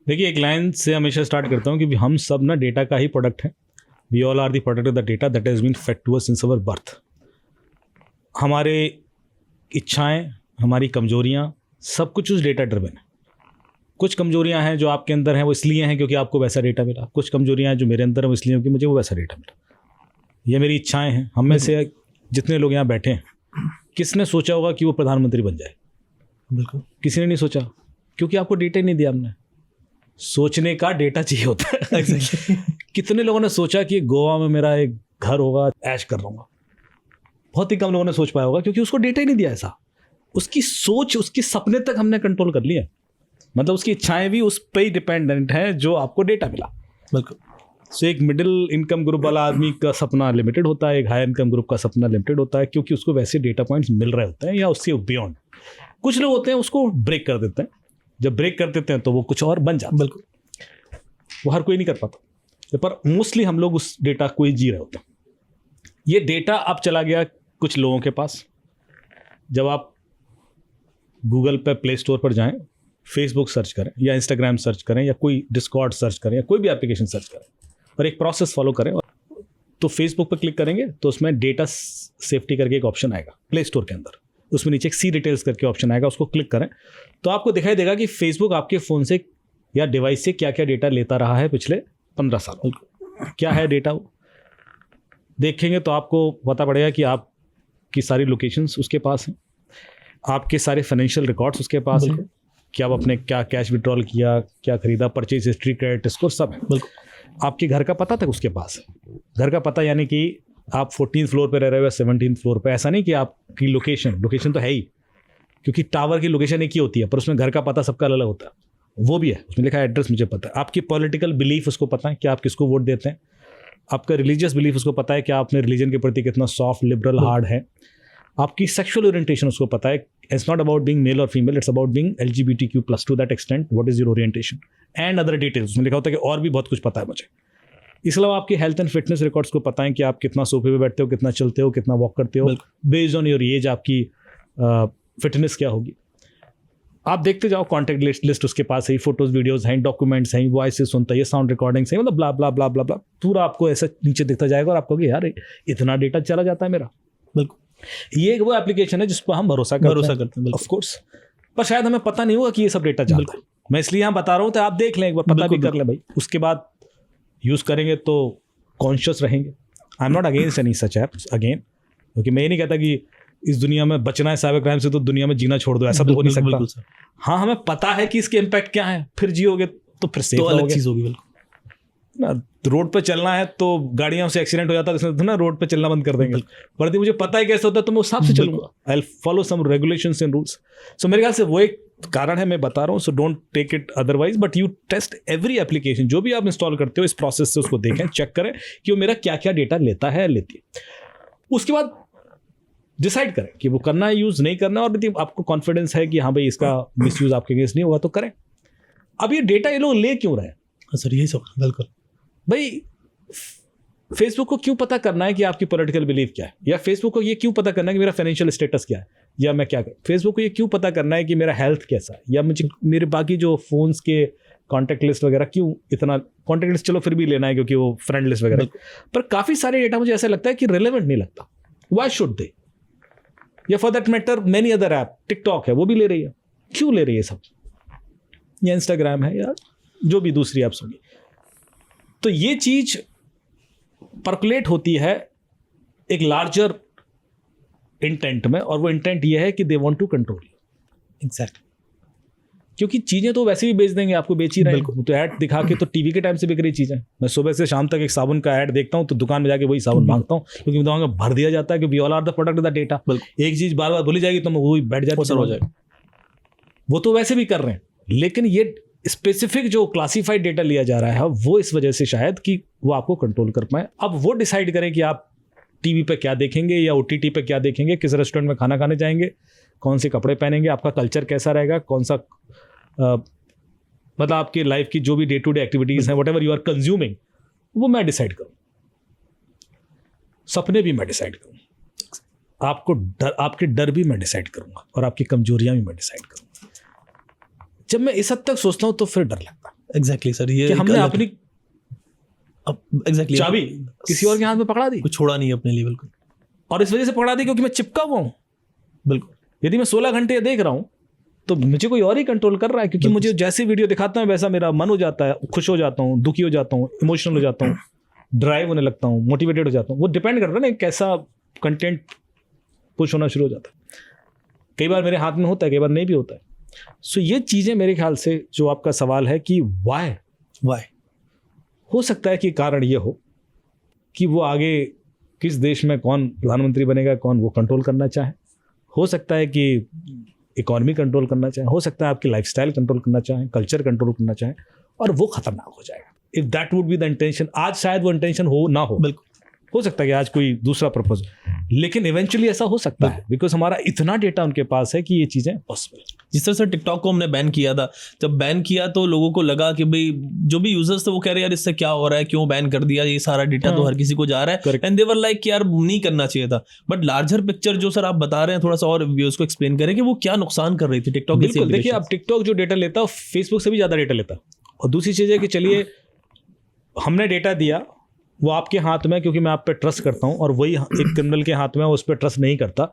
देखिए, एक लाइन से हमेशा स्टार्ट करता हूँ कि हम सब ना डेटा का ही प्रोडक्ट है। We all are the product of the data that has been fed to us since our birth. हमारे इच्छाएं, हमारी कमजोरियाँ, सब कुछ उस डेटा ड्रिवन है। कुछ कमजोरियाँ हैं जो आपके अंदर हैं, वो इसलिए हैं क्योंकि आपको वैसा डेटा मिला। कुछ कमजोरियाँ हैं जो मेरे अंदर हैं, वो इसलिए क्योंकि मुझे वो वैसा डेटा मिला। ये मेरी इच्छाएं हैं। हम में से जितने लोग यहाँ बैठे हैं, किसने सोचा होगा कि वो प्रधानमंत्री बन जाए? बिल्कुल किसी ने नहीं सोचा, क्योंकि आपको डेटा ही नहीं दिया हमने। सोचने का डेटा चाहिए होता है। कितने लोगों ने सोचा कि गोवा में मेरा एक घर होगा, ऐश कर रहूँगा? बहुत ही कम लोगों ने सोच पाया होगा, क्योंकि उसको डेटा ही नहीं दिया ऐसा। उसकी सोच, उसके सपने तक हमने कंट्रोल कर लिया। मतलब उसकी इच्छाएं भी उस पर ही डिपेंडेंट हैं जो आपको डेटा मिला। बिल्कुल। सो एक मिडिल इनकम ग्रुप वाला आदमी का सपना लिमिटेड होता है, एक हाई इनकम ग्रुप का सपना लिमिटेड होता है, क्योंकि उसको वैसे डेटा पॉइंट्स मिल रहे होते हैं या उससे बियॉन्ड। कुछ लोग होते हैं उसको ब्रेक कर देते हैं। जब ब्रेक कर देते हैं तो वो कुछ और बन जाता है। बिल्कुल। वो हर कोई नहीं कर पाता, पर मोस्टली हम लोग उस डेटा को ही जी रहे होते हैं। ये डेटा अब चला गया कुछ लोगों के पास। जब आप गूगल पे प्ले स्टोर पर जाएं, फेसबुक सर्च करें या इंस्टाग्राम सर्च करें या कोई डिस्कॉर्ड सर्च करें या कोई भी एप्लीकेशन सर्च करें और एक प्रोसेस फॉलो करें, तो फेसबुक पर क्लिक करेंगे तो उसमें डेटा सेफ्टी करके एक ऑप्शन आएगा प्ले स्टोर के अंदर। उसमें नीचे एक सी डिटेल्स करके ऑप्शन आएगा, उसको क्लिक करें तो आपको दिखाई देगा कि फेसबुक आपके फ़ोन से या डिवाइस से क्या क्या डेटा लेता रहा है पिछले 15 साल। क्या है डेटा, वो देखेंगे तो आपको पता पड़ेगा कि आपकी सारी लोकेशंस उसके पास हैं, आपके सारे फाइनेंशियल रिकॉर्ड्स उसके पास हैं, कि आप अपने क्या कैश विड्रॉल किया, क्या खरीदा, परचेज हिस्ट्री, क्रेडिट स्कोर, सब है। बिल्कुल। आपके घर का पता तक उसके पास है। घर का पता यानी कि आप 14th फ्लोर पे रह रहे हो या 17th फ्लोर पे, ऐसा नहीं कि आपकी लोकेशन तो है ही, क्योंकि टावर की लोकेशन एक ही होती है, पर उसमें घर का पता सबका अलग होता है। वो भी है, उसमें लिखा है एड्रेस, मुझे पता है। आपकी पॉलिटिकल बिलीफ उसको पता है कि आप किसको वोट देते हैं। आपका रिलीजियस बिलीफ उसको पता है कि आप अपने रिलीजन के प्रति कितना सॉफ्ट, लिबरल, हार्ड है। आपकी सेक्सुअल ओरिएंटेशन उसको पता है। It's not about being male और female, it's about being LGBTQ+ to that extent. What is your orientation and other details. उसमें लिखा होता है कि और भी बहुत कुछ पता है मुझे। इसके अलावा आपके हेल्थ एंड फिटनेस रिकॉर्ड्स को पता है कि आप कितना सोफे पे बैठते हो, कितना चलते हो, कितना वॉक करते हो। बेस्ड ऑन योर एज आपकी फिटनेस क्या होगी। आप देखते जाओ, कॉन्टैक्ट लिस्ट उसके पास है, फोटोज वीडियोस हैं, डॉक्यूमेंट्स हैं, वॉइसेस सुनता है, साउंड रिकॉर्डिंग्स हैं, मतलब ब्ला ब्ला ब्ला ब्ला ब्ला पूरा आपको ऐसा नीचे दिखता जाएगा और आप कहोगे यार इतना डेटा चला जाता है मेरा। बिल्कुल। ये वो एप्लीकेशन है जिस पर हम भरोसा करते हैं, ऑफ कोर्स, पर शायद हमें पता नहीं होगा कि ये सब डेटा जाता है। मैं इसलिए यहाँ बता रहा हूँ, तो आप देख लें एक बार, पता भी कर लें भाई। उसके बाद यूज़ करेंगे तो कॉन्शियस रहेंगे। I am not against any such apps again, क्योंकि मैं ये नहीं कहता कि इस दुनिया में बचना है साइबर क्राइम से तो दुनिया में जीना छोड़ दो, ऐसा तो हो नहीं सकता। हाँ, हमें पता है कि इसके इम्पैक्ट क्या है, फिर जियोगे तो फिर सेफ अलग चीज़ होगी। बिल्कुल ना, रोड पे चलना है तो गाड़ियों से एक्सीडेंट हो जाता है तो ना रोड पे चलना बंद कर देंगे, पर मुझे पता है कैसे होता है तो मैं उस हिसाब से चलूंगा। I will follow some regulations and rules. So मेरे ख्याल से वो एक कारण है, मैं बता रहा हूँ। So don't take it otherwise, but you test every application जो भी आप इंस्टॉल करते हो, इस प्रोसेस से उसको देखें, चेक करें कि वो मेरा क्या क्या डेटा लेता है, लेती है। उसके बाद डिसाइड करें कि वो करना है, यूज़ नहीं करना, और यदि आपको कॉन्फिडेंस है कि हाँ भाई इसका मिसयूज़ आपके अगेंस्ट नहीं होगा तो करें। अब ये डेटा ये लोग ले क्यों रहे हैं सर, यही सब। बिल्कुल भाई, फेसबुक को क्यों पता करना है कि आपकी पॉलिटिकल बिलीफ क्या है, या फेसबुक को ये क्यों पता करना है कि मेरा फाइनेंशियल स्टेटस क्या है, या मैं क्या करूँ। फेसबुक को ये क्यों पता करना है कि मेरा हेल्थ कैसा है, या मुझे मेरे बाकी जो फ़ोन्स के कॉन्टैक्ट लिस्ट वगैरह क्यों इतना। कॉन्टैक्ट लिस्ट चलो फिर भी लेना है क्योंकि वो फ्रेंड लिस्ट वगैरह, पर काफ़ी सारे डेटा मुझे ऐसा लगता है कि रिलेवेंट नहीं लगता। वाई शुड दे, या for that matter many other app, TikTok है वो भी ले रही है, क्यों ले रही है सब, या इंस्टाग्राम है, या जो भी दूसरी ऐप्स होगी। तो ये चीज़ परकुलेट होती है एक लार्जर इंटेंट में, और वो इंटेंट ये है कि they want to control you. Exactly. क्योंकि चीज़ें तो वैसे भी बेच देंगे, आपको बेच ही रहे हैं। तो ऐड दिखा के तो टीवी के टाइम से बिक रही चीज़ें। मैं सुबह से शाम तक एक साबुन का ऐड देखता हूँ तो दुकान में जाके वही साबुन मांगता हूँ, क्योंकि मैं भर दिया जाता है कि we all are the product of the data. एक चीज़ बार बार बोली जाएगी तो मैं वही बैठ जाता हो जाएगा। वो तो वैसे भी कर रहे हैं, लेकिन ये स्पेसिफिक जो क्लासीफाइड डेटा लिया जा रहा है वो इस वजह से शायद कि वो आपको कंट्रोल कर पाए। अब वो डिसाइड करें कि आप टीवी पे क्या देखेंगे या OTT पे क्या देखेंगे, किस रेस्टोरेंट में खाना खाने जाएंगे, कौन से कपड़े पहनेंगे, आपका कल्चर कैसा रहेगा, कौन सा मतलब आपकी लाइफ की जो भी डे टू डे एक्टिविटीज़ हैं, whatever you are consuming, वो मैं डिसाइड करूँ। सपने भी मैं डिसाइड करूँ, आपको डर, आपके डर भी मैं डिसाइड करूँगा, और आपकी कमजोरियाँ भी मैं डिसाइड करूँगा। जब मैं इस हद तक सोचता हूँ तो फिर डर लगता है। एग्जैक्टली सर, ये कि एक हमने अलग- अपनी एग्जैक्टली चाबी किसी और के हाथ में पकड़ा दी, कुछ छोड़ा नहीं अपने लिए। बिल्कुल और इस वजह से पकड़ा दी क्योंकि मैं चिपका हुआ हूँ। बिल्कुल यदि मैं 16 घंटे देख रहा हूँ तो मुझे कोई और ही कंट्रोल कर रहा है, क्योंकि मुझे जैसी वीडियो दिखाता हूँ वैसा मेरा मन हो जाता है, खुश हो जाता हूँ, दुखी हो जाता हूँ, इमोशनल हो जाता हूँ, ड्राइव होने लगता हूँ, मोटिवेटेड हो जाता हूँ। वो डिपेंड करता है ना कैसा कंटेंट पुश होना शुरू हो जाता है। कई बार मेरे हाथ में होता है, कई बार नहीं भी होता है। सो ये चीज़ें मेरे ख्याल से, जो आपका सवाल है कि वाई, हो सकता है कि कारण ये हो कि वो आगे किस देश में कौन प्रधानमंत्री बनेगा, कौन, वो कंट्रोल करना चाहे। हो सकता है कि इकोनॉमी कंट्रोल करना चाहे, हो सकता है आपकी लाइफस्टाइल कंट्रोल करना चाहे, कल्चर कंट्रोल करना चाहे, और वो खतरनाक हो जाएगा। If that would be the intention, आज शायद वो इंटेंशन हो ना हो, बिल्कुल हो सकता है कि आज कोई दूसरा पर्पज, लेकिन इवेंचुअली ऐसा हो सकता है बिकॉज हमारा इतना डेटा उनके पास है कि ये चीजें पॉसिबल। जिस तरह से टिकटॉक को हमने बैन किया था, जब बैन किया तो लोगों को लगा कि भाई जो भी यूजर्स थे वो कह रहे यार इससे क्या हो रहा है, क्यों बैन कर दिया, ये सारा डेटा तो हर किसी को जा रहा है, Correct. And they were like यार नहीं करना चाहिए था। बट लार्जर पिक्चर जो सर आप बता रहे हैं, थोड़ा सा और व्यूअर्स को एक्सप्लेन करें कि वो क्या नुकसान कर रही थी टिकटॉक। बिल्कुल, देखिए अब टिकटॉक जो डेटा लेता है फेसबुक से भी ज्यादा डेटा लेता है। और दूसरी चीज है कि चलिए हमने डेटा दिया, वो आपके हाथ में, क्योंकि मैं आप पे ट्रस्ट करता हूं, और वही एक क्रिमिनल के हाथ में उस पर ट्रस्ट नहीं करता,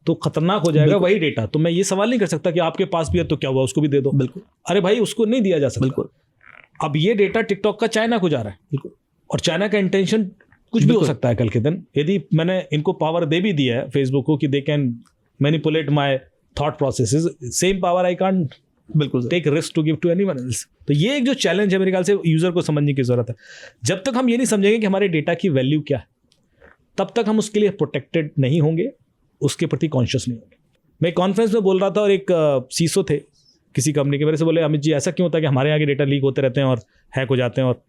तो खतरनाक हो जाएगा वही डेटा। तो मैं ये सवाल नहीं कर सकता कि आपके पास भी है तो क्या हुआ, उसको भी दे दो। बिल्कुल अरे भाई, उसको नहीं दिया जा सकता। बिल्कुल अब ये डेटा टिकटॉक का चाइना को जा रहा है, बिल्कुल और चाइना का इंटेंशन कुछ भी हो बिल्कुल। सकता है कल के दिन। यदि मैंने इनको पावर दे भी दिया है फेसबुक को कि they can manipulate my thought processes, same power I can't बिल्कुल take risk to give to anyone else. तो ये एक जो चैलेंज है मेरे ख्याल से यूजर को समझने की जरूरत है। जब तक हम ये नहीं समझेंगे कि हमारे डेटा की वैल्यू क्या है, तब तक हम उसके लिए प्रोटेक्टेड नहीं होंगे, उसके प्रति कॉन्शियस नहीं होंगे। मैं कॉन्फ्रेंस में बोल रहा था और एक सीसो थे किसी कंपनी के, मेरे से बोले अमित जी ऐसा क्यों होता है कि हमारे यहाँ के डेटा लीक होते रहते हैं और हैक हो जाते हैं और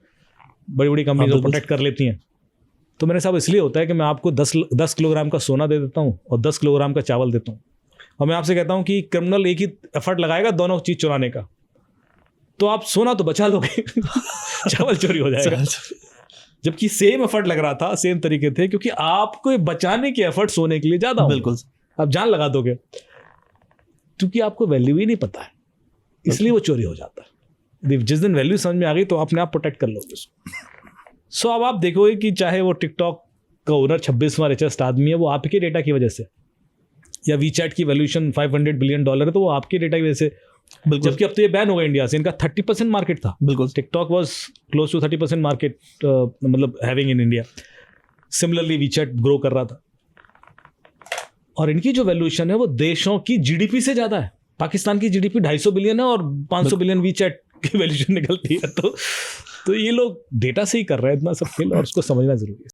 बड़ी बड़ी कंपनी को प्रोटेक्ट कर लेती हैं। तो मेरे साहब इसलिए होता है कि मैं आपको 10 किलोग्राम का सोना दे देता हूँ और 10 किलोग्राम का चावल देता हूँ, और मैं आपसे कहता हूँ कि क्रिमिनल एक ही एफर्ट लगाएगा दोनों चीज़ चुराने का, तो आप सोना तो बचा लोगे चावल चोरी हो जाएगा। जबकि सेम एफर्ट लग रहा था, सेम तरीके थे, क्योंकि आपको बचाने के एफर्ट सोने के लिए ज़्यादा होंगे। बिल्कुल आप जान लगा दोगे, क्योंकि आपको वैल्यू ही नहीं पता है, इसलिए वो चोरी हो जाता है। जिस दिन वैल्यू समझ में आ गई तो अपने आप प्रोटेक्ट कर लोगे उसको। सो अब आप देखोगे कि चाहे वो टिकटॉक का ओनर 26वां रिचेस्ट आदमी है, वो आपके डेटा की वजह से, या वीचैट की वैल्यूएशन $500 बिलियन है, तो वो आपके डेटा की वजह से। बिल्कुल जबकि अब तो ये बैन हो गया इंडिया से, इनका 30% मार्केट था। बिल्कुल TikTok was close to 30% market मतलब having in India. Similarly WeChat grow कर रहा था, और इनकी जो वैल्यूएशन है वो देशों की जीडीपी से ज्यादा है। पाकिस्तान की जीडीपी 250 बिलियन है और 500 बिलियन वीचैट की वैल्यूएशन निकलती है। तो ये लोग डेटा से ही कर रहे हैं इतना सब खेल, और उसको समझना जरूरी है।